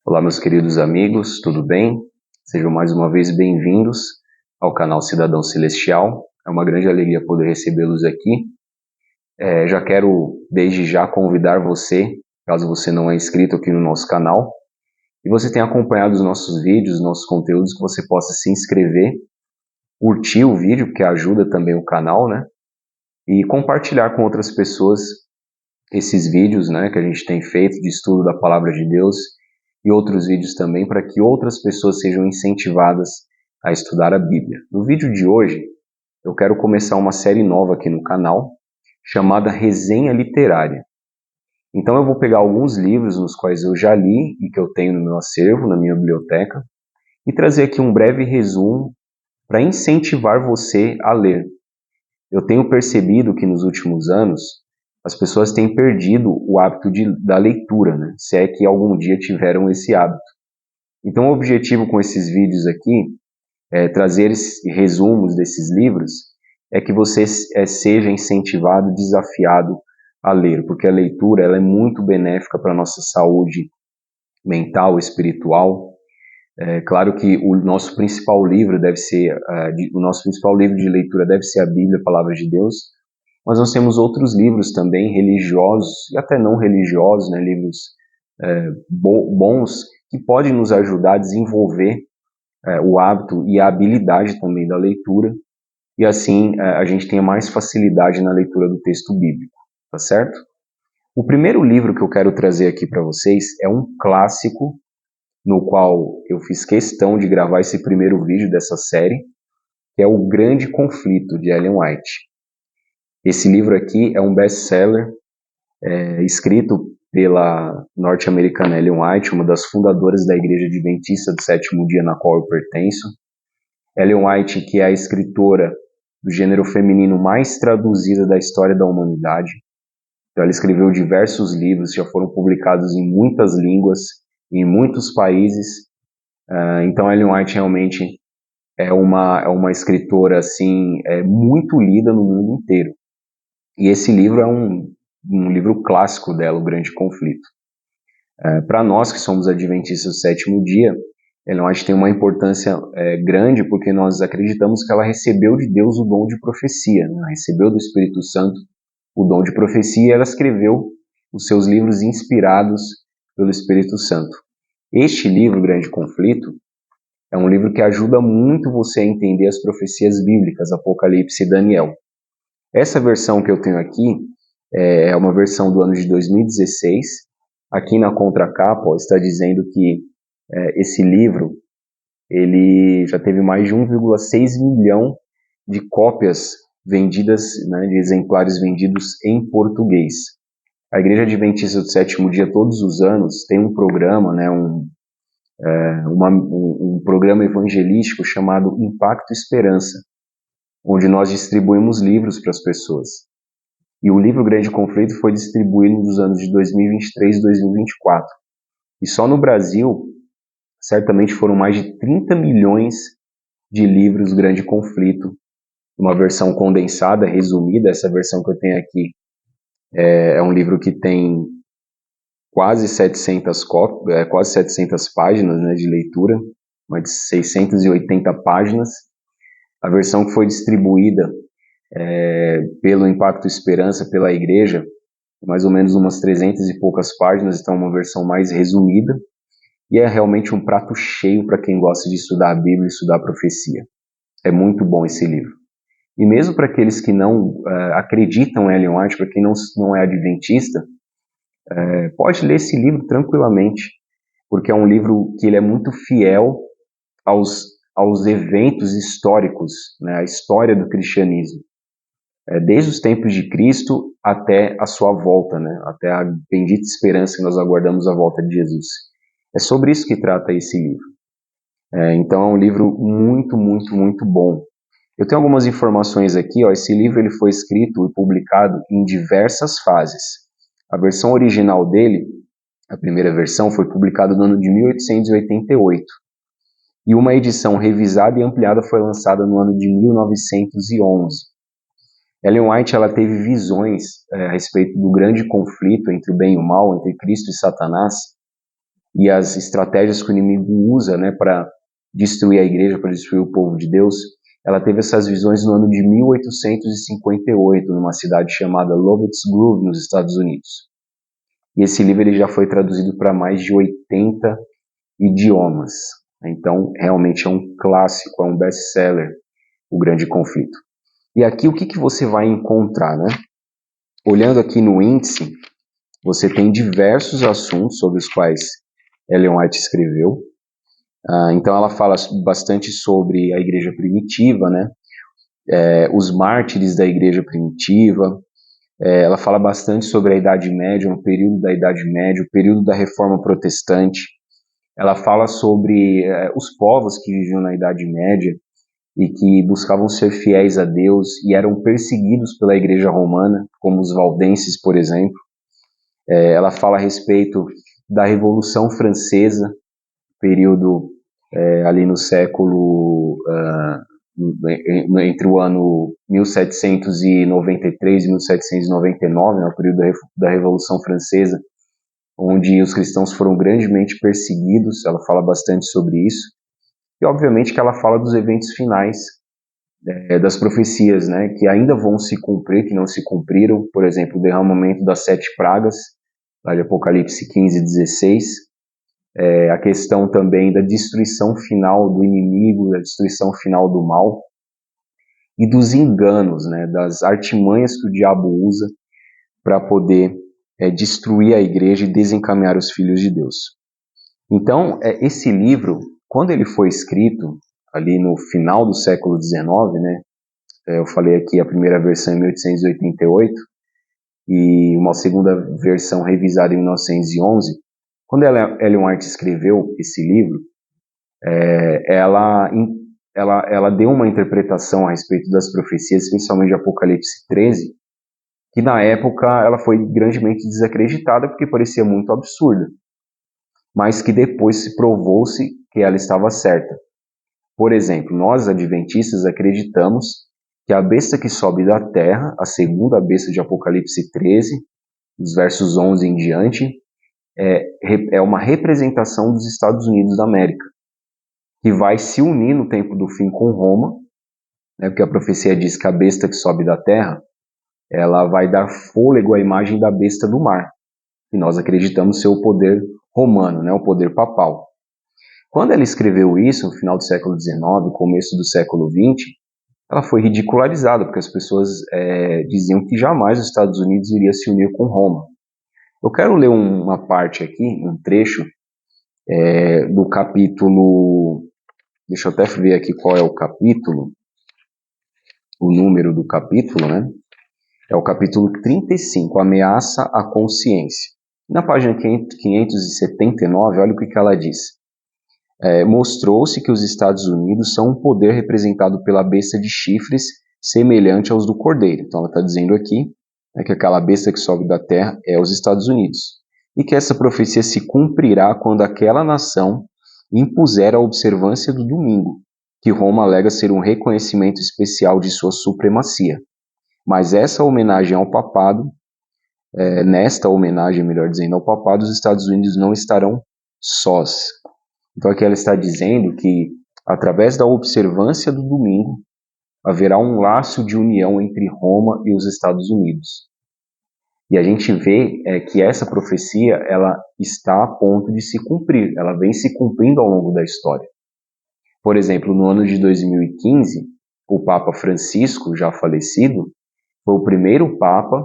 Olá, meus queridos amigos, tudo bem? Sejam mais uma vez bem-vindos ao canal Cidadão Celestial. É uma grande alegria poder recebê-los aqui. Já quero, desde já, convidar você, caso você não é inscrito aqui no nosso canal, e você tenha acompanhado os nossos vídeos, nossos conteúdos, que você possa se inscrever, curtir o vídeo, que ajuda também o canal, né? E compartilhar com outras pessoas esses vídeos, né, que a gente tem feito de estudo da Palavra de Deus e outros vídeos também, para que outras pessoas sejam incentivadas a estudar a Bíblia. No vídeo de hoje, eu quero começar uma série nova aqui no canal, chamada Resenha Literária. Então eu vou pegar alguns livros nos quais eu já li e que eu tenho no meu acervo, na minha biblioteca, e trazer aqui um breve resumo para incentivar você a ler. Eu tenho percebido que nos últimos anos as pessoas têm perdido o hábito da leitura, né? Se é que algum dia tiveram esse hábito. Então o objetivo com esses vídeos aqui, trazer resumos desses livros, é que você seja incentivado, desafiado a ler, porque a leitura ela é muito benéfica para a nossa saúde mental, espiritual. Claro que o nosso principal livro de leitura deve ser a Bíblia, a Palavra de Deus, mas nós temos outros livros também, religiosos e até não religiosos, né, livros bons, que podem nos ajudar a desenvolver o hábito e a habilidade também da leitura, e assim a gente tenha mais facilidade na leitura do texto bíblico, tá certo? O primeiro livro que eu quero trazer aqui para vocês é um clássico, no qual eu fiz questão de gravar esse primeiro vídeo dessa série, que é O Grande Conflito, de Ellen White. Esse livro aqui é um best-seller, escrito pela norte-americana Ellen White, uma das fundadoras da Igreja Adventista do Sétimo Dia, na qual eu pertenço. Ellen White, que é a escritora do gênero feminino mais traduzida da história da humanidade. Então, ela escreveu diversos livros, já foram publicados em muitas línguas, em muitos países. Então, Ellen White realmente é uma escritora assim, muito lida no mundo inteiro. E esse livro é um livro clássico dela, O Grande Conflito. Para nós que somos adventistas do sétimo dia, Ellen White tem uma importância grande, porque nós acreditamos que ela recebeu de Deus o dom de profecia, né? Recebeu do Espírito Santo o dom de profecia, e ela escreveu os seus livros inspirados pelo Espírito Santo. Este livro, Grande Conflito, é um livro que ajuda muito você a entender as profecias bíblicas, Apocalipse e Daniel. Essa versão que eu tenho aqui é uma versão do ano de 2016. Aqui na contracapa está dizendo que esse livro ele já teve mais de 1,6 milhão de cópias vendidas, né, de exemplares vendidos em português. A Igreja Adventista do Sétimo Dia, todos os anos, tem um programa, né, um programa evangelístico chamado Impacto Esperança, onde nós distribuímos livros para as pessoas. E o livro Grande Conflito foi distribuído nos anos de 2023 e 2024. E só no Brasil, certamente foram mais de 30 milhões de livros Grande Conflito, uma versão condensada, resumida. Essa versão que eu tenho aqui é um livro que tem quase 700 páginas, né, de leitura, mais de 680 páginas. A versão que foi distribuída pelo Impacto Esperança, pela igreja, mais ou menos umas 300 e poucas páginas, então uma versão mais resumida, e é realmente um prato cheio para quem gosta de estudar a Bíblia e estudar a profecia. É muito bom esse livro. E mesmo para aqueles que não acreditam em Ellen White, para quem não é adventista, pode ler esse livro tranquilamente, porque é um livro que ele é muito fiel aos eventos históricos, né, a história do cristianismo. Desde os tempos de Cristo até a sua volta, né, até a bendita esperança que nós aguardamos a volta de Jesus. É sobre isso que trata esse livro. Então é um livro muito, muito, muito bom. Eu tenho algumas informações aqui. Esse livro ele foi escrito e publicado em diversas fases. A versão original dele, a primeira versão, foi publicada no ano de 1888. E uma edição revisada e ampliada foi lançada no ano de 1911. Ellen White ela teve visões a respeito do grande conflito entre o bem e o mal, entre Cristo e Satanás, e as estratégias que o inimigo usa, né, para destruir a igreja, para destruir o povo de Deus, ela teve essas visões no ano de 1858, numa cidade chamada Lovett's Grove, nos Estados Unidos. E esse livro ele já foi traduzido para mais de 80 idiomas. Então, realmente é um clássico, é um best-seller, O Grande Conflito. E aqui o que você vai encontrar, né? Olhando aqui no índice, você tem diversos assuntos sobre os quais Ellen White escreveu. Então ela fala bastante sobre a igreja primitiva, né? Os mártires da igreja primitiva. Ela fala bastante sobre a Idade Média, o período da Idade Média, o período da Reforma Protestante. Ela fala sobre os povos que viviam na Idade Média e que buscavam ser fiéis a Deus e eram perseguidos pela Igreja Romana, como os valdenses, por exemplo. Ela fala a respeito da Revolução Francesa, período ali no século, entre o ano 1793 e 1799, né, o período da Revolução Francesa, onde os cristãos foram grandemente perseguidos. Ela fala bastante sobre isso. E obviamente que ela fala dos eventos finais, das profecias, né, que ainda vão se cumprir, que não se cumpriram. Por exemplo, o derramamento das 7 pragas, lá de Apocalipse 15 e 16. A questão também da destruição final do inimigo, da destruição final do mal, e dos enganos, né, das artimanhas que o diabo usa para poder destruir a igreja e desencaminhar os filhos de Deus. Então, esse livro, quando ele foi escrito, ali no final do século XIX, né, eu falei aqui a primeira versão em 1888, e uma segunda versão revisada em 1911, quando Ellen White escreveu esse livro, ela deu uma interpretação a respeito das profecias, especialmente de Apocalipse 13, que na época ela foi grandemente desacreditada porque parecia muito absurda, mas que depois se provou-se que ela estava certa. Por exemplo, nós adventistas acreditamos que a besta que sobe da terra, a segunda besta de Apocalipse 13, dos versos 11 em diante, é uma representação dos Estados Unidos da América, que vai se unir no tempo do fim com Roma, né, porque a profecia diz que a besta que sobe da terra, ela vai dar fôlego à imagem da besta do mar, que nós acreditamos ser o poder romano, né, o poder papal. Quando ela escreveu isso, no final do século XIX, começo do século XX, ela foi ridicularizada, porque as pessoas diziam que jamais os Estados Unidos iria se unir com Roma. Eu quero ler uma parte aqui, um trecho do capítulo, deixa eu até ver aqui qual é o capítulo, o número do capítulo, né? É o capítulo 35, Ameaça à Consciência. Na página 579, olha o que ela diz. Mostrou-se que os Estados Unidos são um poder representado pela besta de chifres semelhante aos do cordeiro. Então ela está dizendo aqui que aquela besta que sobe da terra é os Estados Unidos. E que essa profecia se cumprirá quando aquela nação impuser a observância do domingo, que Roma alega ser um reconhecimento especial de sua supremacia. Mas essa homenagem ao papado, nesta homenagem, melhor dizendo, ao papado, os Estados Unidos não estarão sós. Então aqui ela está dizendo que, através da observância do domingo, haverá um laço de união entre Roma e os Estados Unidos. E a gente vê que essa profecia ela está a ponto de se cumprir, ela vem se cumprindo ao longo da história. Por exemplo, no ano de 2015, o Papa Francisco, já falecido, foi o primeiro Papa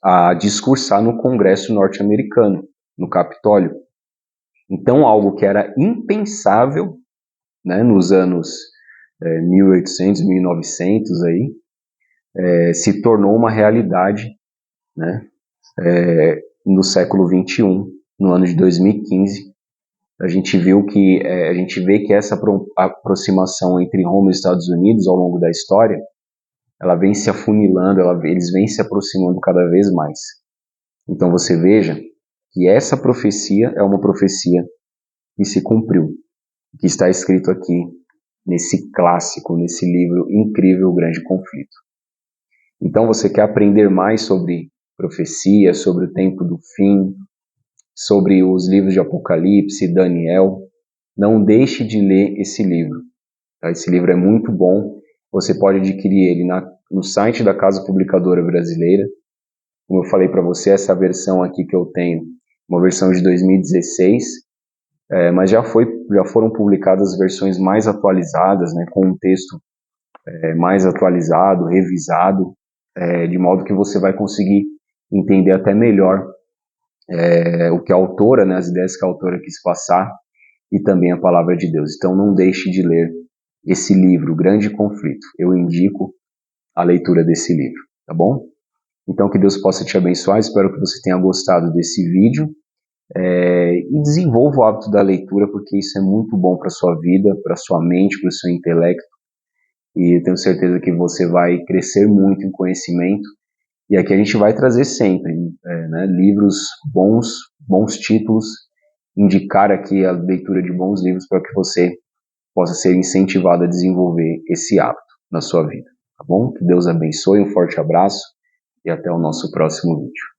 a discursar no Congresso norte-americano, no Capitólio. Então, algo que era impensável, né, nos anos 1800, 1900, aí, se tornou uma realidade, né, no século XXI, no ano de 2015. A gente vê que essa aproximação entre Roma e Estados Unidos ao longo da história, ela vem se afunilando, eles vêm se aproximando cada vez mais. Então você veja que essa profecia é uma profecia que se cumpriu, que está escrito aqui nesse clássico, nesse livro incrível, O Grande Conflito. Então você quer aprender mais sobre profecia, sobre o tempo do fim, sobre os livros de Apocalipse, Daniel, não deixe de ler esse livro. Tá? Esse livro é muito bom, você pode adquirir ele no site da Casa Publicadora Brasileira. Como eu falei para você, essa versão aqui que eu tenho, uma versão de 2016, mas já foram publicadas versões mais atualizadas, né, com um texto mais atualizado, revisado, de modo que você vai conseguir entender até melhor o que a autora, né, as ideias que a autora quis passar, e também a palavra de Deus. Então não deixe de ler esse livro, O Grande Conflito. Eu indico a leitura desse livro, tá bom? Então que Deus possa te abençoar, espero que você tenha gostado desse vídeo, e desenvolva o hábito da leitura, porque isso é muito bom para a sua vida, para a sua mente, para o seu intelecto, e eu tenho certeza que você vai crescer muito em conhecimento, e aqui a gente vai trazer sempre né, livros bons títulos, indicar aqui a leitura de bons livros para que você possa ser incentivado a desenvolver esse hábito na sua vida, tá bom? Que Deus abençoe, um forte abraço e até o nosso próximo vídeo.